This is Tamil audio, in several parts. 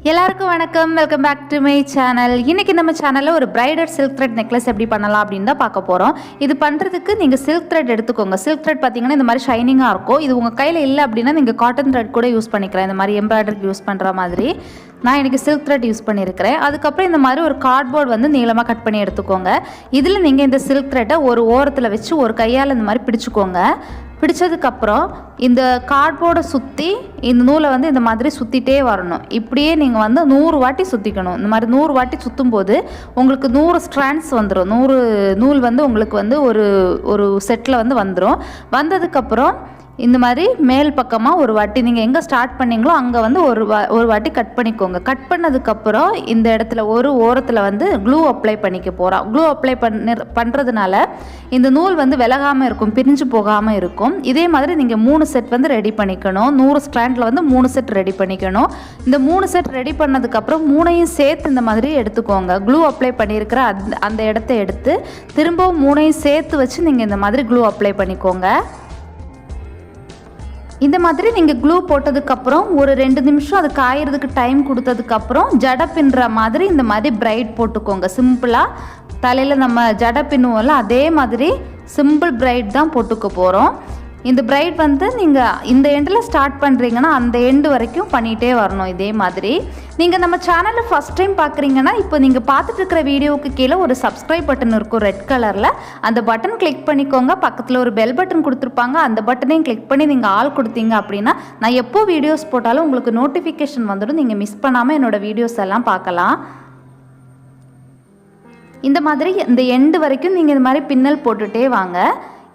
எல்லாருக்கும் வணக்கம், welcome back to my channel. இன்றைக்கி நம்ம சேனலில் ஒரு பிரைடட் சில்க் த்ரெட் நெக்லஸ் எப்படி பண்ணலாம் அப்படின்னு தான் பார்க்க போகிறோம். இது பண்ணுறதுக்கு நீங்கள் சில்க் த்ரெட் எடுத்துக்கோங்க. சில்க் த்ரெட் பார்த்தீங்கன்னா இந்த மாதிரி ஷைனிங்காக இருக்கும். இது உங்கள் கையில் இல்லை அப்படின்னா நீங்கள் காட்டன் த்ரெட் கூட யூஸ் பண்ணிக்கலாம். இந்த மாதிரி எம்ப்ராய்டரிக்கு யூஸ் பண்ணுற மாதிரி நான் இன்றைக்கி சில்க் த்ரெட் யூஸ் பண்ணியிருக்கிறேன். அதுக்கப்புறம் இந்த மாதிரி ஒரு கார்ட்போர்ட் வந்து நீளமாக கட் பண்ணி எடுத்துக்கோங்க. இதில் நீங்கள் இந்த சில்க் த்ரெட்டை ஒரு ஓரத்தில் வச்சு ஒரு கையால் இந்த மாதிரி பிடிச்சிக்கோங்க. பிடிச்சதுக்கப்புறம் இந்த கார்ட்போர்டை சுற்றி இந்த நூலை வந்து இந்த மாதிரி சுற்றிட்டே வரணும். இப்படியே நீங்கள் வந்து 100 வாட்டி சுற்றிக்கணும். இந்த மாதிரி 100 வாட்டி சுற்றும் போது உங்களுக்கு 100 ஸ்ட்ராண்ட்ஸ் வந்துடும். 100 நூல் வந்து உங்களுக்கு வந்து ஒரு செட்டில் வந்து வந்துடும். வந்ததுக்கப்புறம் இந்த மாதிரி மேல் பக்கமாக ஒரு வாட்டி நீங்கள் எங்கே ஸ்டார்ட் பண்ணிங்களோ அங்கே வந்து ஒரு வாட்டி கட் பண்ணிக்கோங்க. கட் பண்ணதுக்கப்புறம் இந்த இடத்துல ஒரு ஓரத்தில் வந்து க்ளூ அப்ளை பண்ணிக்க போகிறோம். க்ளூ அப்ளை பண்ணுறதுனால இந்த நூல் வந்து விலகாமல் இருக்கும், பிரிஞ்சு போகாமல் இருக்கும். இதே மாதிரி நீங்கள் 3 செட் வந்து ரெடி பண்ணிக்கணும். 100 ஸ்ட்ராண்டில் வந்து 3 செட் ரெடி பண்ணிக்கணும். இந்த 3 செட் ரெடி பண்ணதுக்கப்புறம் 3ஐயும் சேர்த்து இந்த மாதிரி எடுத்துக்கோங்க. க்ளூ அப்ளை பண்ணியிருக்கிற அந்த இடத்த எடுத்து திரும்பவும் 3ஐயும் சேர்த்து வச்சு நீங்கள் இந்த மாதிரி க்ளூ அப்ளை பண்ணிக்கோங்க. இந்த மாதிரி நீங்கள் க்ளூ போட்டதுக்கப்புறம் ஒரு 2 நிமிஷம் அது காயறதுக்கு டைம் கொடுத்ததுக்கப்புறம் ஜடை பின்னுற மாதிரி இந்த மாதிரி பிரைட் போட்டுக்கோங்க. சிம்பிளாக தலையில் நம்ம ஜடை பின்னுவோம்ல அதே மாதிரி சிம்பிள் பிரைட் தான் போட்டுக்க போகிறோம். இந்த பிரைட் வந்து நீங்கள் இந்த எண்டில் ஸ்டார்ட் பண்ணுறீங்கன்னா அந்த எண்டு வரைக்கும் பண்ணிகிட்டே வரணும். இதே மாதிரி நீங்கள் நம்ம சேனலில் ஃபஸ்ட் டைம் பார்க்குறீங்கன்னா இப்போ நீங்கள் பார்த்துட்டு இருக்கிற வீடியோவுக்கு கீழே ஒரு சப்ஸ்கிரைப் பட்டன் இருக்கும் ரெட் கலரில். அந்த பட்டன் கிளிக் பண்ணிக்கோங்க. பக்கத்தில் ஒரு பெல் பட்டன் கொடுத்துருப்பாங்க. அந்த பட்டனையும் கிளிக் பண்ணி நீங்கள் ஆல் கொடுத்தீங்க அப்படின்னா நான் எப்போ வீடியோஸ் போட்டாலும் உங்களுக்கு நோட்டிஃபிகேஷன் வந்துடும். நீங்கள் மிஸ் பண்ணாமல் என்னோடய வீடியோஸ் எல்லாம் பார்க்கலாம். இந்த மாதிரி இந்த எண்டு வரைக்கும் நீங்கள் இந்த மாதிரி பின்னல் போட்டுகிட்டே வாங்க.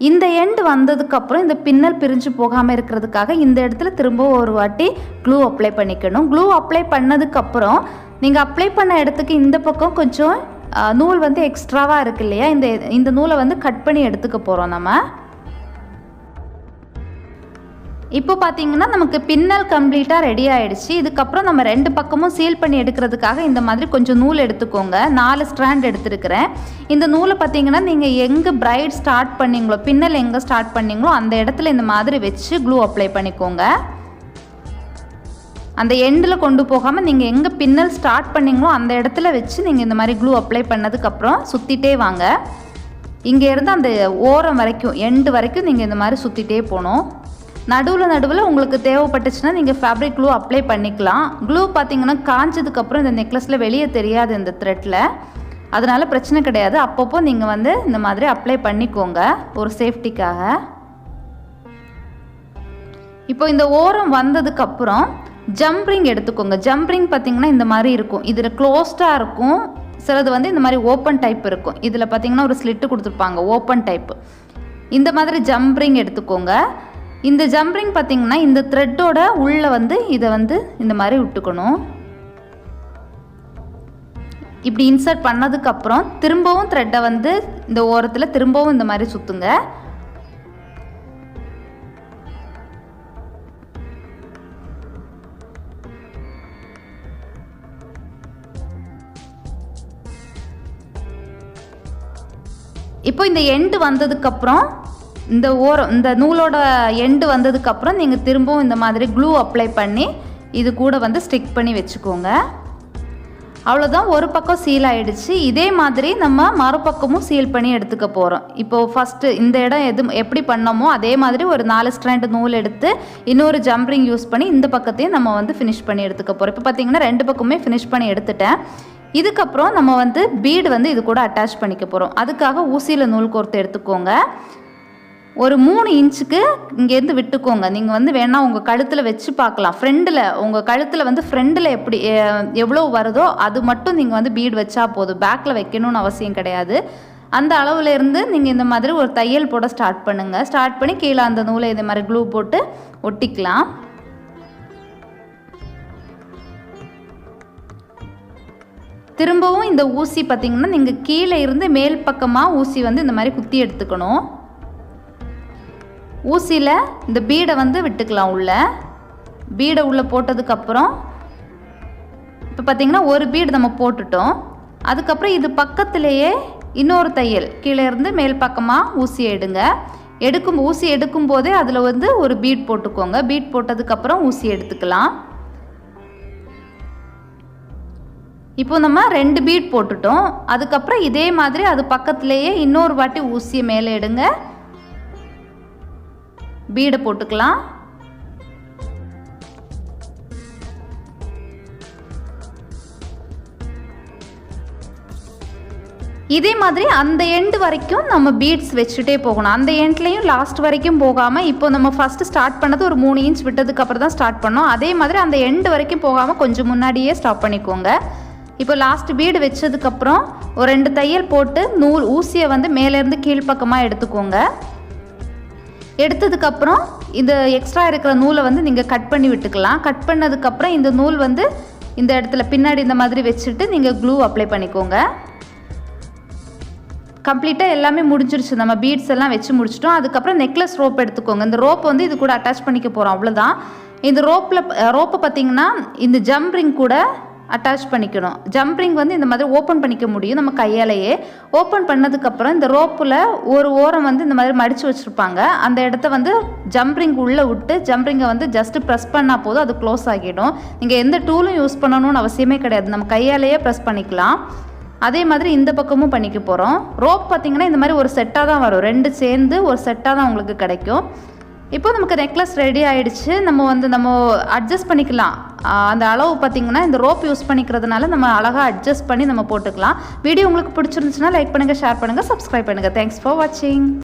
இந்த எண்டு வந்ததுக்கப்புறம் இந்த பின்னல் பிரிஞ்சு போகாமல் இருக்கிறதுக்காக இந்த இடத்துல திரும்ப ஒரு வாட்டி க்ளூ அப்ளை பண்ணிக்கணும். க்ளூ அப்ளை பண்ணதுக்கப்புறம் நீங்கள் அப்ளை பண்ண இடத்துக்கு இந்த பக்கம் கொஞ்சம் நூல் வந்து எக்ஸ்ட்ராவாக இருக்கு இல்லையா, இந்த நூலை வந்து கட் பண்ணி எடுத்துக்க போகிறோம் நம்ம. இப்போ பார்த்தீங்கன்னா நமக்கு பின்னல் கம்ப்ளீட்டாக ரெடி ஆகிடுச்சு. இதுக்கப்புறம் நம்ம 2 பக்கமும் சீல் பண்ணி எடுக்கிறதுக்காக இந்த மாதிரி கொஞ்சம் நூல் எடுத்துக்கோங்க. 4 ஸ்ட்ராண்ட் எடுத்துருக்கிறேன். இந்த நூலை பார்த்தீங்கன்னா நீங்கள் எங்கே பிரைட் ஸ்டார்ட் பண்ணிங்களோ, பின்னல் எங்கே ஸ்டார்ட் பண்ணிங்களோ அந்த இடத்துல இந்த மாதிரி வச்சு க்ளூ அப்ளை பண்ணிக்கோங்க. அந்த எண்டில் கொண்டு போகாமல் நீங்கள் எங்கே பின்னல் ஸ்டார்ட் பண்ணிங்களோ அந்த இடத்துல வச்சு நீங்கள் இந்த மாதிரி க்ளூ அப்ளை பண்ணதுக்கப்புறம் சுற்றிட்டே வாங்க. இங்கேருந்து அந்த ஓரம் வரைக்கும் எண்டு வரைக்கும் நீங்கள் இந்த மாதிரி சுற்றிட்டே போகணும். நடுவில் உங்களுக்கு தேவைப்பட்டுச்சுன்னா நீங்கள் ஃபேப்ரிக் க்ளூ அப்ளை பண்ணிக்கலாம். க்ளூ பார்த்தீங்கன்னா காஞ்சதுக்கப்புறம் இந்த நெக்லஸில் வெளியே தெரியாது இந்த த்ரெட்டில், அதனால் பிரச்சனை கிடையாது. அப்பப்போ நீங்கள் வந்து இந்த மாதிரி அப்ளை பண்ணிக்கோங்க ஒரு சேஃப்டிக்காக. இப்போ இந்த ஓரம் வந்ததுக்கப்புறம் ஜம்ப்ரிங் எடுத்துக்கோங்க. ஜம்ப்ரிங் பார்த்தீங்கன்னா இந்த மாதிரி இருக்கும். இதில் க்ளோஸ்டாக இருக்கும், சிலது வந்து இந்த மாதிரி ஓப்பன் டைப் இருக்கும். இதில் பார்த்தீங்கன்னா ஒரு ஸ்லிட்டு கொடுத்துருப்பாங்க ஓப்பன் டைப்பு. இந்த மாதிரி ஜம்ப்ரிங் எடுத்துக்கோங்க. இந்த ஜம்ப்ரிங் பார்த்திங்கன்னா இந்த த்ரெட்டோட உள்ளே வந்து இதை வந்து இந்த மாதிரி விட்டுக்கணும். இப்படி இன்சர்ட் பண்ணதுக்கப்புறம் திரும்பவும் த்ரெட்டை வந்து இந்த ஓரத்தில் திரும்பவும் இந்த மாதிரி சுற்றுங்க. இப்போ இந்த எண்டு வந்ததுக்கப்புறம் இந்த நூலோட எண்டு வந்ததுக்கப்புறம் நீங்கள் திரும்பவும் இந்த மாதிரி க்ளூ அப்ளை பண்ணி இது கூட வந்து ஸ்டிக் பண்ணி வச்சுக்கோங்க. அவ்வளோதான், ஒரு பக்கம் சீல் ஆகிடுச்சு. இதே மாதிரி நம்ம மறுபக்கமும் சீல் பண்ணி எடுத்துக்க போகிறோம். இப்போது ஃபஸ்ட்டு இந்த இடம் எப்படி பண்ணோமோ அதே மாதிரி ஒரு 4 ஸ்ட்ராண்ட் நூல் எடுத்து இன்னொரு ஜம்ப்ரிங் யூஸ் பண்ணி இந்த பக்கத்தையும் நம்ம வந்து ஃபினிஷ் பண்ணி எடுத்துக்க போகிறோம். இப்போ பார்த்திங்கன்னா 2 பக்கமே ஃபினிஷ் பண்ணி எடுத்துட்டேன். இதுக்கப்புறம் நம்ம வந்து பீடு வந்து இது கூட அட்டாச் பண்ணிக்க போகிறோம். அதுக்காக ஊசியில் நூல் கோர்த்து எடுத்துக்கோங்க. ஒரு 3 இன்ச்சுக்கு இங்கேருந்து விட்டுக்கோங்க. நீங்கள் வந்து வேணால் உங்கள் கழுத்தில் வச்சு பார்க்கலாம். உங்கள் கழுத்தில் வந்து ஃப்ரெண்டில் எவ்வளோ வருதோ அது மட்டும் நீங்கள் வந்து பீடு வச்சா போதும். பேக்கில் வைக்கணும்னு அவசியம் கிடையாது. அந்த அளவுலேருந்து நீங்கள் இந்த மாதிரி ஒரு தையல் போட ஸ்டார்ட் பண்ணுங்கள். ஸ்டார்ட் பண்ணி கீழே அந்த நூலை இந்த மாதிரி க்ளூ போட்டு ஒட்டிக்கலாம். திரும்பவும் இந்த ஊசி பார்த்திங்கன்னா நீங்கள் கீழே இருந்து மேல் பக்கமாக ஊசி வந்து இந்த மாதிரி குத்தி எடுத்துக்கணும். ஊசியில் இந்த பீடை வந்து விட்டுக்கலாம். பீடை உள்ளே போட்டதுக்கப்புறம் இப்போ பார்த்திங்கன்னா ஒரு பீடு நம்ம போட்டுட்டோம். அதுக்கப்புறம் இது பக்கத்துலேயே இன்னொரு தையல் கீழே இருந்து மேல் பக்கமாக ஊசியை ஊசி எடுக்கும் போதே அதில் வந்து ஒரு பீட் போட்டுக்கோங்க. பீட் போட்டதுக்கப்புறம் ஊசி எடுத்துக்கலாம். இப்போ நம்ம 2 பீட் போட்டுட்டோம். அதுக்கப்புறம் இதே மாதிரி அது பக்கத்துலேயே இன்னொரு வாட்டி ஊசியை மேலே எடுங்க, பீடை போட்டுக்கலாம். இதே மாதிரி அந்த எண்டு வரைக்கும் நம்ம பீட்ஸ் வச்சுட்டே போகணும். அந்த எண்ட்லேயும் லாஸ்ட் வரைக்கும் போகாமல், இப்போ நம்ம ஃபஸ்ட்டு ஸ்டார்ட் பண்ணது ஒரு 3 இன்ச் விட்டதுக்கப்புறம் தான் ஸ்டார்ட் பண்ணோம். அதே மாதிரி அந்த எண்டு வரைக்கும் போகாமல் கொஞ்சம் முன்னாடியே ஸ்டாப் பண்ணிக்கோங்க. இப்போ லாஸ்ட் பீடு வச்சதுக்கப்புறம் ஒரு 2 தையல் போட்டு ஊசியை வந்து மேலேருந்து கீழ்ப்பக்கமாக எடுத்துக்கோங்க. எடுத்ததுக்கப்புறம் இந்த எக்ஸ்ட்ரா இருக்கிற நூலை வந்து நீங்கள் கட் பண்ணி விட்டுக்கலாம். கட் பண்ணதுக்கப்புறம் இந்த நூல் வந்து இந்த இடத்துல பின்னாடி இந்த மாதிரி வச்சுட்டு நீங்கள் க்ளூ அப்ளை பண்ணிக்கோங்க. கம்ப்ளீட்டாக எல்லாமே முடிஞ்சிருச்சு. நம்ம பீட்ஸ் எல்லாம் வச்சு முடிச்சிட்டோம். அதுக்கப்புறம் நெக்லஸ் ரோப் எடுத்துக்கோங்க. இந்த ரோப் வந்து இது கூட அட்டாச் பண்ணிக்க போகிறோம், அவ்வளோதான். இந்த ரோப்பை பார்த்திங்கன்னா இந்த ஜம்ப் ரிங் கூட அட்டாச் பண்ணிக்கணும். ஜம்ப் ரிங் வந்து இந்த மாதிரி ஓப்பன் பண்ணிக்க முடியும் நம்ம கையாலேயே. ஓப்பன் பண்ணதுக்கப்புறம் இந்த ரோப்பில் ஒரு ஓரம் வந்து இந்த மாதிரி மடித்து வச்சுருப்பாங்க. அந்த இடத்த வந்து ஜம்ப் ரிங் உள்ளே விட்டு ஜம்ப் ரிங்கை வந்து ஜஸ்ட்டு ப்ரெஸ் பண்ணால் போதும், அது க்ளோஸ் ஆகிடும். நீங்கள் எந்த டூலும் யூஸ் பண்ணணும்னு அவசியமே கிடையாது, நம்ம கையாலேயே ப்ரெஸ் பண்ணிக்கலாம். அதே மாதிரி இந்த பக்கமும் பண்ணிக்க போகிறோம். ரோப் பார்த்திங்கன்னா இந்த மாதிரி ஒரு செட்டாக தான் வரும், 2 சேர்ந்து ஒரு செட்டாக தான் உங்களுக்கு கிடைக்கும். இப்போ நமக்கு நெக்லஸ் ரெடி ஆகிடுச்சு. நம்ம அட்ஜஸ்ட் பண்ணிக்கலாம். அந்த அளவு பார்த்திங்கன்னா இந்த ரோப் யூஸ் பண்ணிக்கிறதுனால நம்ம அழகாக அட்ஜஸ்ட் பண்ணி நம்ம போட்டுக்கலாம். வீடியோ உங்களுக்கு பிடிச்சிருந்துச்சுன்னா லைக் பண்ணுங்கள், ஷேர் பண்ணுங்கள், சப்ஸ்கிரைப் பண்ணுங்கள். தேங்க்ஸ் ஃபார் வாட்சிங்.